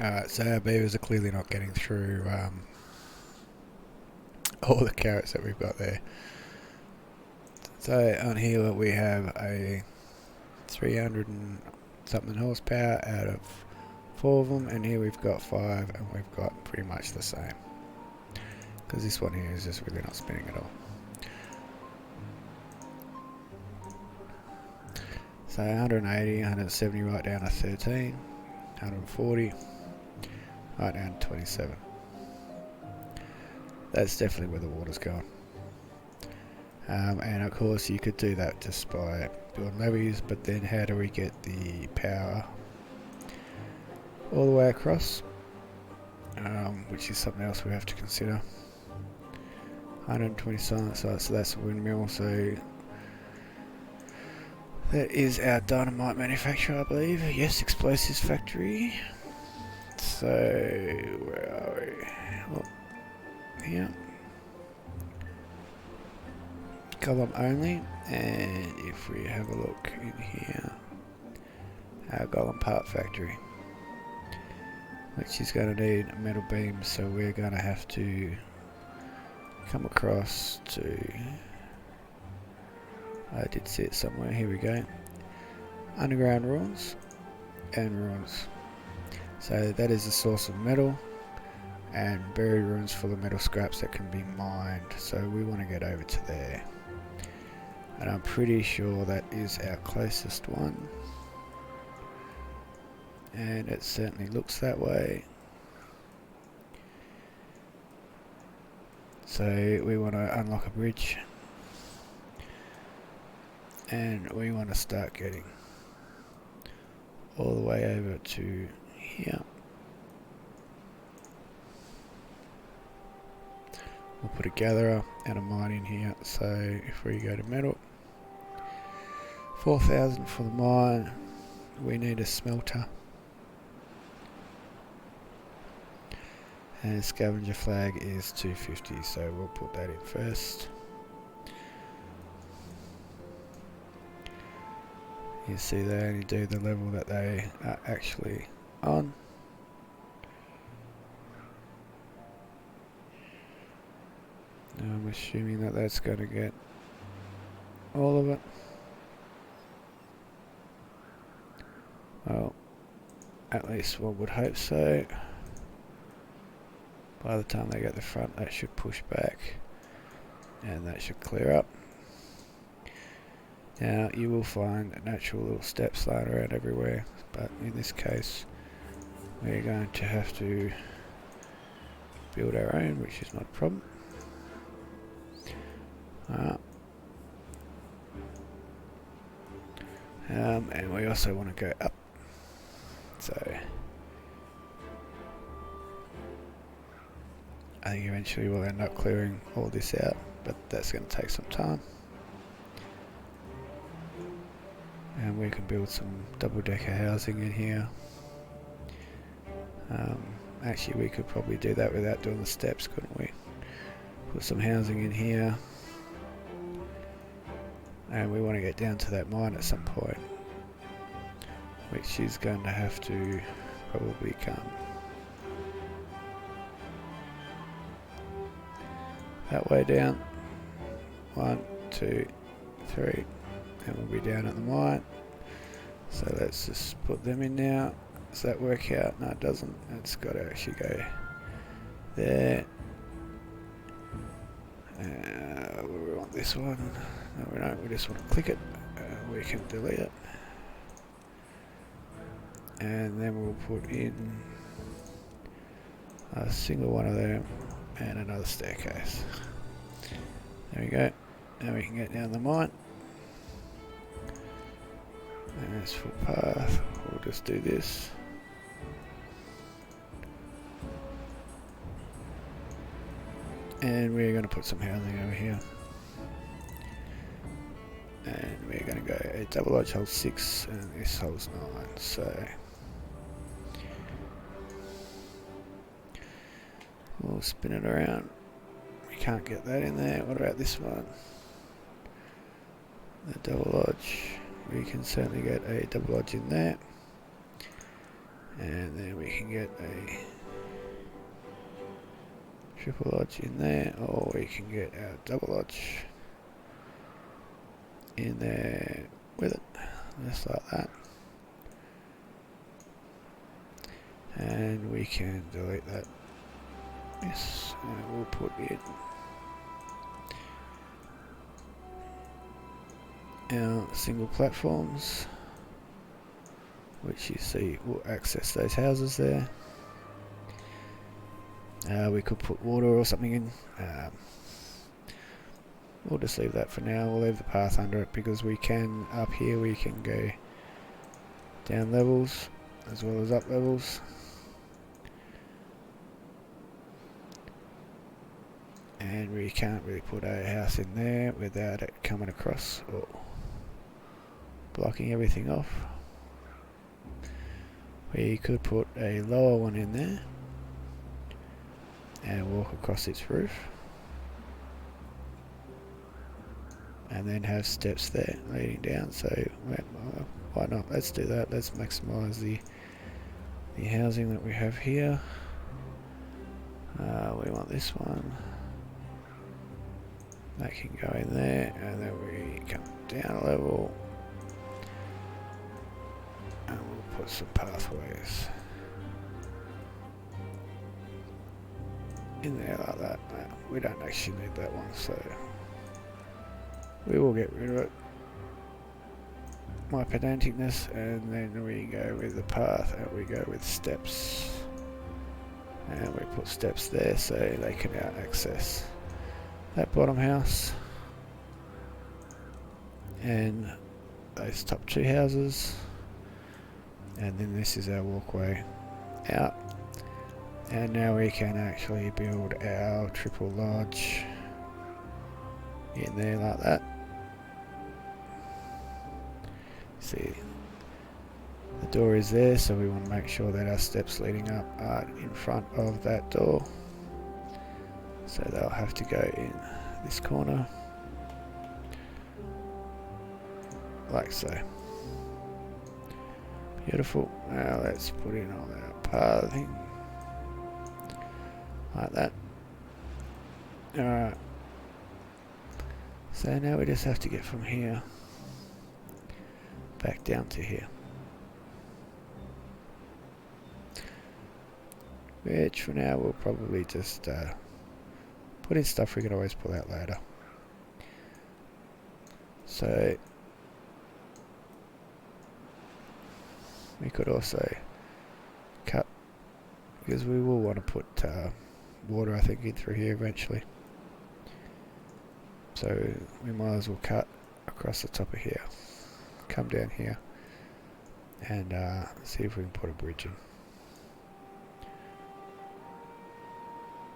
Alright, so our beavers are clearly not getting through all the carrots that we've got there. So on here we have a 300 and something horsepower out of 4 of them, and here we've got 5, and we've got pretty much the same. Because this one here is just really not spinning at all. So 180, 170 right down to 13, 140 right down to 27. That's definitely where the water's going. And of course you could do that just by building levees, but then how do we get the power all the way across? Which is something else we have to consider. 120 silent sites, so that's a windmill, so that is our dynamite manufacturer, I believe. Yes, explosives factory. So, where are we? Well, here. Column only, and if we have a look in here, our golem part factory, which is going to need metal beams, so we're going to have to come across to, I did see it somewhere, here we go, underground ruins and ruins. So that is the source of metal, and buried ruins full of metal scraps that can be mined, so we want to get over to there. And I'm pretty sure that is our closest one. And it certainly looks that way. So we want to unlock a bridge. And we want to start getting all the way over to here. We'll put a gatherer and a mine in here. So if we go to metal, 4,000 for the mine. We need a smelter. And scavenger flag is 250, so we'll put that in first. You see they only do the level that they are actually on. Now I'm assuming that that's going to get all of it. Well, at least one would hope so. By the time they get the front, that should push back and that should clear up. Now you will find natural little steps lying around everywhere, but in this case we're going to have to build our own, which is not a problem. And we also want to go up, so I think eventually we'll end up clearing all this out, but that's going to take some time. And we can build some double-decker housing in here. Actually, we could probably do that without doing the steps, couldn't we? Put some housing in here. And we want to get down to that mine at some point, which is going to have to probably come that way down. 1, 2, 3, and we'll be down at the mine. So let's just put them in now. Does that work out? No, it doesn't. It's got to actually go there. We want this one. No, we don't. We just want to click it. We can delete it. And then we'll put in a single one of them and another staircase. There we go. Now we can get down the mine. And as for path, we'll just do this. And we're going to put some housing over here. And we're going to go a double lodge holds 6 and this holds 9. So we'll spin it around. We can't get that in there. What about this one? The double lodge. We can certainly get a double lodge in there. And then we can get a triple lodge in there, or we can get our double lodge in there with it, just like that. And we can delete that. Yes, and we'll put it our single platforms, which you see will access those houses there. We could put water or something in. We'll just leave that for now. We'll leave the path under it because we can, up here we can go down levels as well as up levels. And we can't really put a house in there without it coming across or blocking everything off. We could put a lower one in there and walk across its roof, and then have steps there leading down. So why not? Let's do that. Let's maximize the housing that we have here. We want this one. That can go in there, and then we come down a level, and we'll put some pathways in there like that. No, we don't actually need that one, so we will get rid of it. My pedanticness, and then we go with the path, and we go with steps, and we put steps there so they can now access that bottom house and those top two houses. And then this is our walkway out, and now we can actually build our triple lodge in there like that. See, the door is there, so we want to make sure that our steps leading up are in front of that door, so they'll have to go in this corner like so. Beautiful. Now let's put in all our pathing like that. Alright, so now we just have to get from here back down to here, which for now we'll probably just put in stuff we can always pull out later. So we could also cut, because we will want to put water I think in through here eventually, so we might as well cut across the top of here, come down here, and see if we can put a bridge in.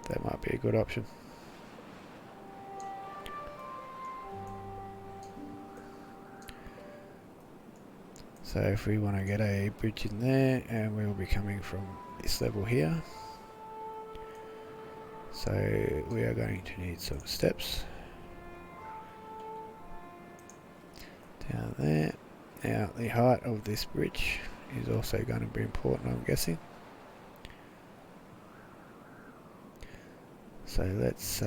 That might be a good option. So if we want to get a bridge in there, and we'll be coming from this level here, so we are going to need some steps down there. Now the height of this bridge is also going to be important, I'm guessing. So let's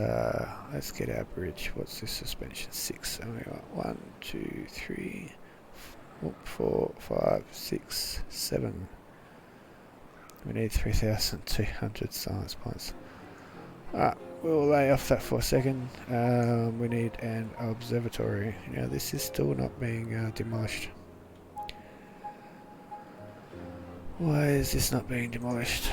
get our bridge. What's this suspension? 6. So we got 1, 2, 3, 4, 5, 6, 7. We need 3,200 science points. Alright, we'll lay off that for a second. We need an observatory. Now this is still not being demolished. Why is this not being demolished?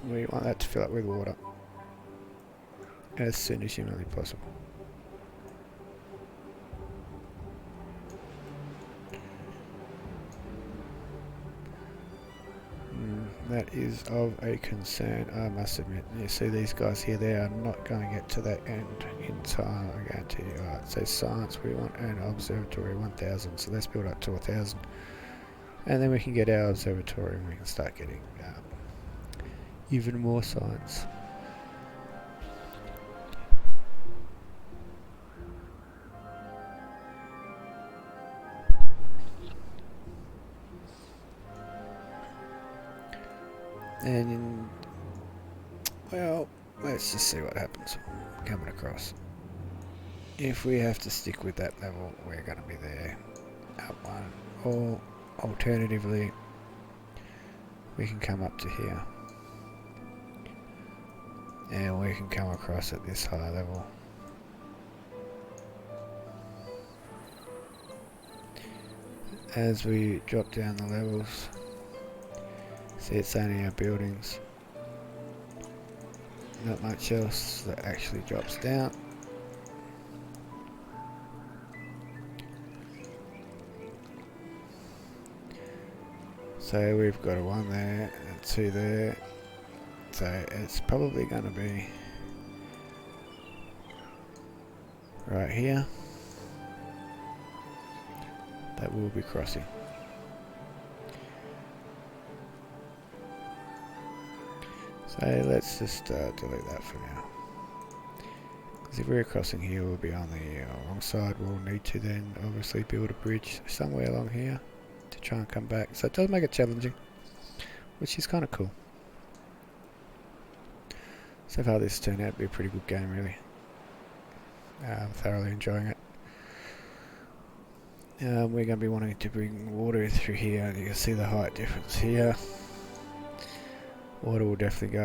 We want that to fill up with water as soon as humanly possible. That is of a concern, I must admit. You see these guys here, they are not going to get to that end in time, I guarantee you. Alright, so science, we want an observatory 1000, so let's build up to 1000. And then we can get our observatory and we can start getting even more science. And, well, let's just see what happens coming across. If we have to stick with that level, we're going to be there up one. Or, alternatively, we can come up to here. And we can come across at this high level. As we drop down the levels, see it's only our buildings. Not much else that actually drops down. So we've got a 1 there, and 2 there. So it's probably going to be right here that we'll be crossing. So let's just delete that for now. Because if we're crossing here, we'll be on the wrong side. We'll need to then obviously build a bridge somewhere along here to try and come back. So it does make it challenging, which is kind of cool. So far this turned out to be a pretty good game, really. I'm thoroughly enjoying it. We're going to be wanting to bring water through here, and you can see the height difference here. Water will definitely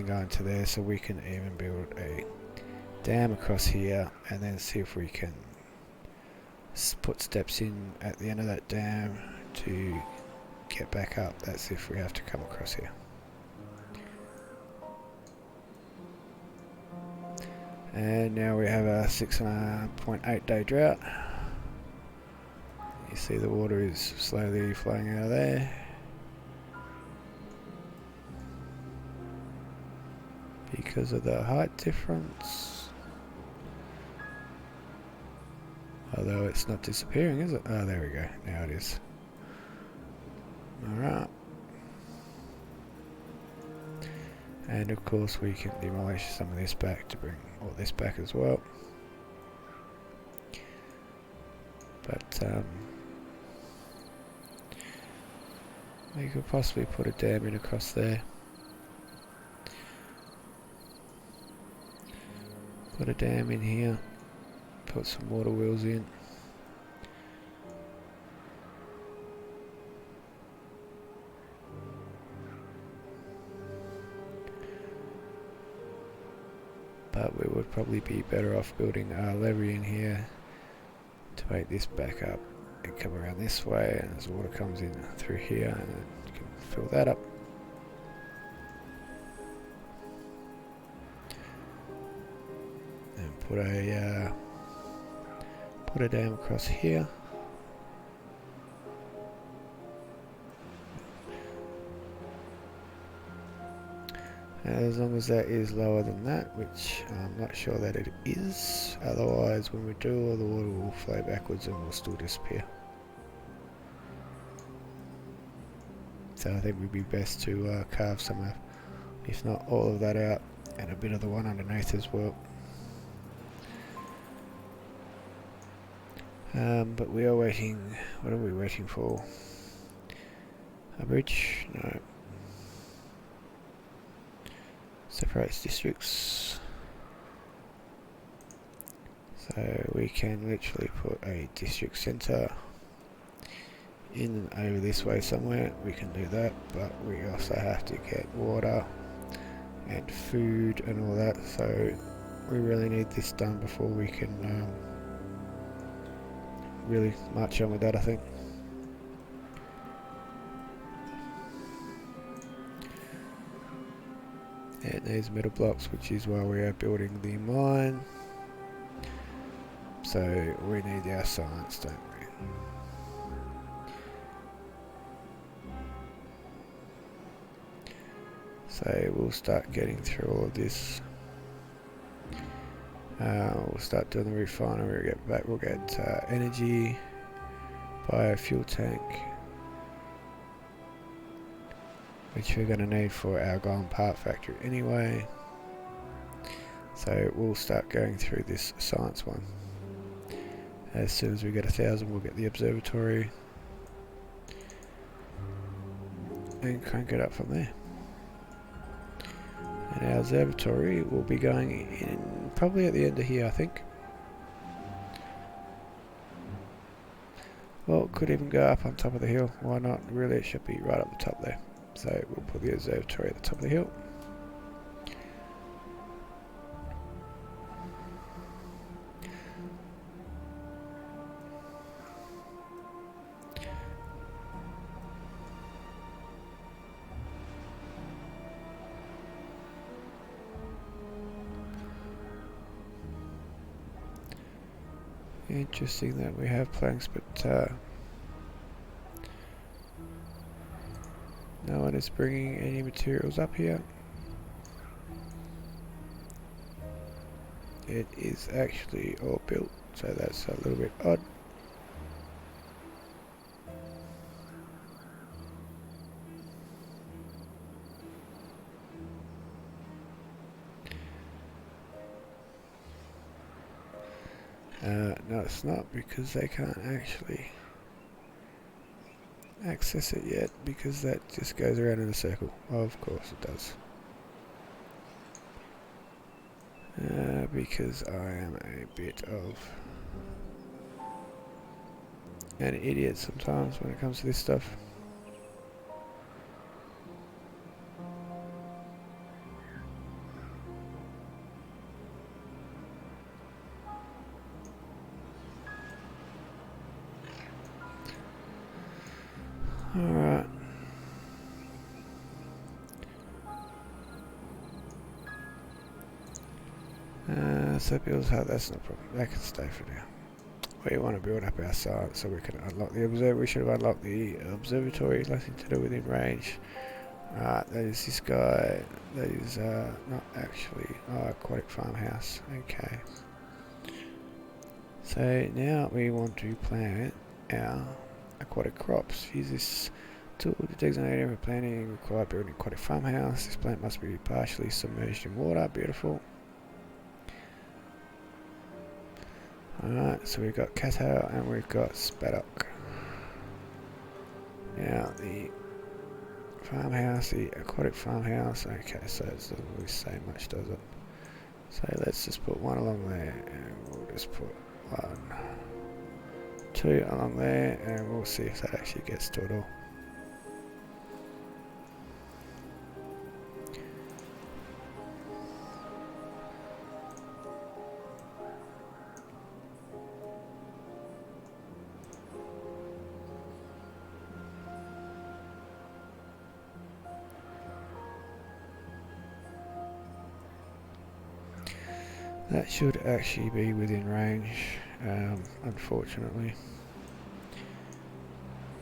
go into there, so we can even build a dam across here, and then see if we can put steps in at the end of that dam to get back up. That's if we have to come across here. And now we have a 6.8 day drought. You see the water is slowly flowing out of there. Because of the height difference. Although it's not disappearing, is it? Oh, there we go. Now it is. Alright. And of course we can demolish some of this back to bring all this back as well. But we could possibly put a dam in across there. Put a dam in here. Put some water wheels in. But we would probably be better off building a levee in here to make this back up and come around this way, and as water comes in through here, and you can fill that up. And put a dam across here. As long as that is lower than that, which I'm not sure that it is. Otherwise, when we do, all the water will flow backwards and will still disappear. So I think it would be best to carve some of, if not all of that out, and a bit of the one underneath as well. But we are waiting. What are we waiting for? A bridge? No. Separates districts. So we can literally put a district centre in and over this way somewhere. We can do that, but we also have to get water and food and all that. So we really need this done before we can really march on with that, I think. It needs metal blocks, which is why we are building the mine. So we need our science, don't we? So we'll start getting through all of this. We'll start doing the refinery. We'll get energy, biofuel tank, which we're going to need for our golden part factory anyway. So we'll start going through this science one. As soon as we get 1,000, we'll get the observatory and crank it up from there. And our observatory will be going in probably at the end of here, I think. Well, it could even go up on top of the hill. Why not? Really, it should be right up the top there. So we'll put the observatory at the top of the hill. Interesting that we have planks, but no one is bringing any materials up here. It is actually all built, so that's a little bit odd. No, it's not, because they can't actually access it yet, because that just goes around in a circle. Of course it does. Because I am a bit of an idiot sometimes when it comes to this stuff. Alright. So build how that's no problem. That can stay for now. We want to build up our side so we can unlock the observatory. We should have unlocked the observatory. Nothing to do within range. That is this guy. That is not actually aquatic farmhouse. Okay. So now we want to plant our aquatic crops. Use this tool to designate area for planting. Require building aquatic farmhouse. This plant must be partially submerged in water. Beautiful. Alright, so we've got cattail and we've got spaddock. Now the farmhouse, the aquatic farmhouse. Okay, so it doesn't really say much, does it? So let's just put one along there, and we'll just put 1, 2 along there, and we'll see if that actually gets to it all. That should actually be within range, unfortunately.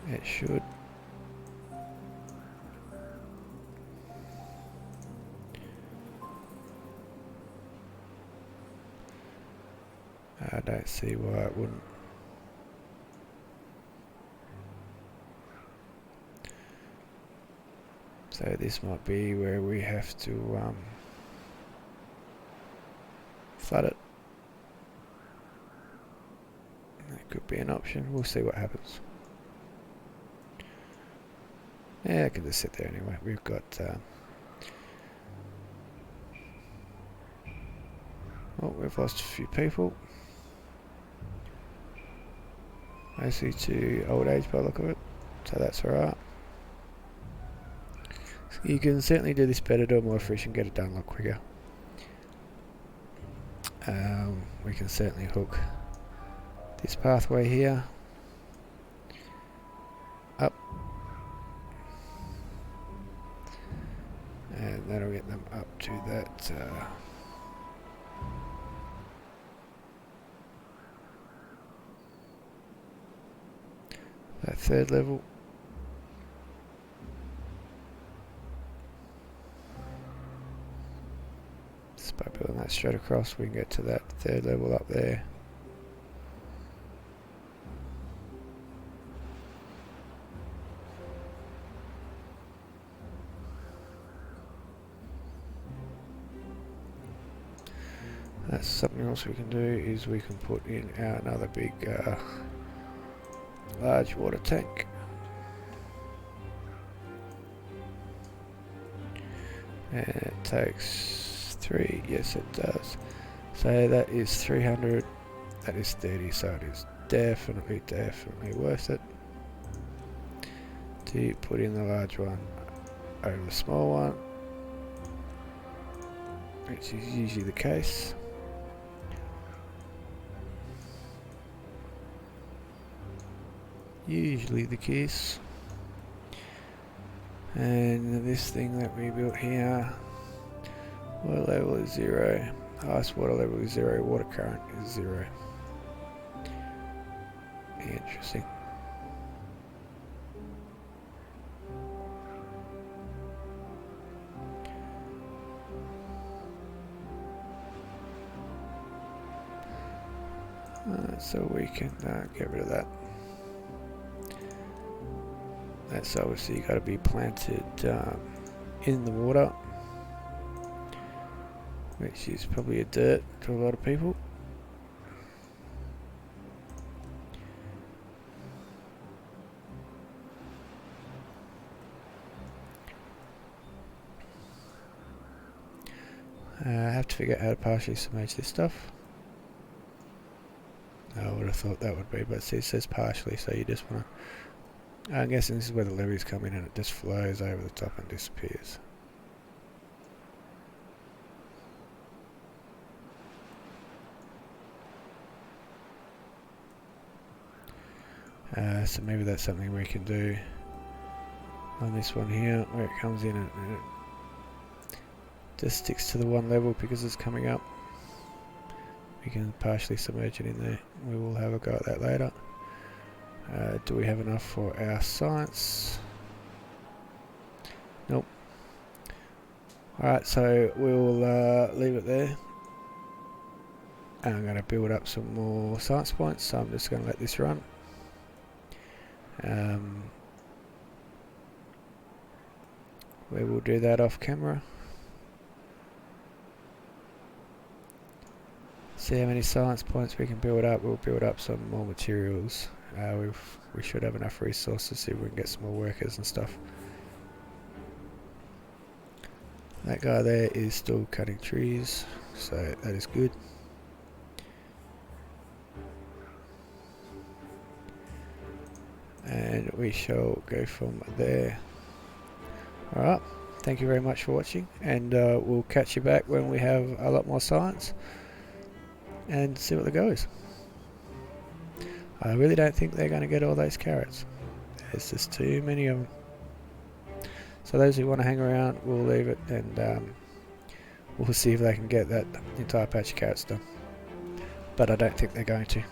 It should. I don't see why it wouldn't. So this might be where we have to flood it. That could be an option. We'll see what happens. Yeah, I can just sit there anyway. We've got oh, we've lost a few people. Mostly to old age by the look of it, so that's alright. You can certainly do this better, do it more efficient, get it done a lot quicker. We can certainly hook this pathway here up, and that'll get them up to that that 3rd level. Just by building that straight across, we can get to that 3rd level up there. That's something else we can do, is we can put in another big large water tank. And it takes 3, yes it does. So that is 300, that is 30, so it is definitely worth it to put in the large one over the small one, which is usually the case. And this thing that we built here, water level is 0, highest water level is 0, water current is 0. Interesting. So we can get rid of that. That's obviously got to be planted in the water, which is probably a dirt to a lot of people. I have to figure out how to partially submerge this stuff. I would have thought that would be, but see, it says partially, so you just want to... I'm guessing this is where the levees come in and it just flows over the top and disappears. So maybe that's something we can do on this one here, where it comes in and it just sticks to the one level because it's coming up. We can partially submerge it in there. We will have a go at that later. Do we have enough for our science? Nope. Alright, so we'll leave it there. And I'm going to build up some more science points, so I'm just going to let this run. We will do that off camera. See how many science points we can build up. We'll build up some more materials. We should have enough resources to see if we can get some more workers and stuff. That guy there is still cutting trees, so that is good. And we shall go from there. Alright, thank you very much for watching, and we'll catch you back when we have a lot more science and see what it goes. I really don't think they're going to get all those carrots. There's just too many of them. So those who want to hang around, we'll leave it, and we'll see if they can get that entire patch of carrots done. But I don't think they're going to.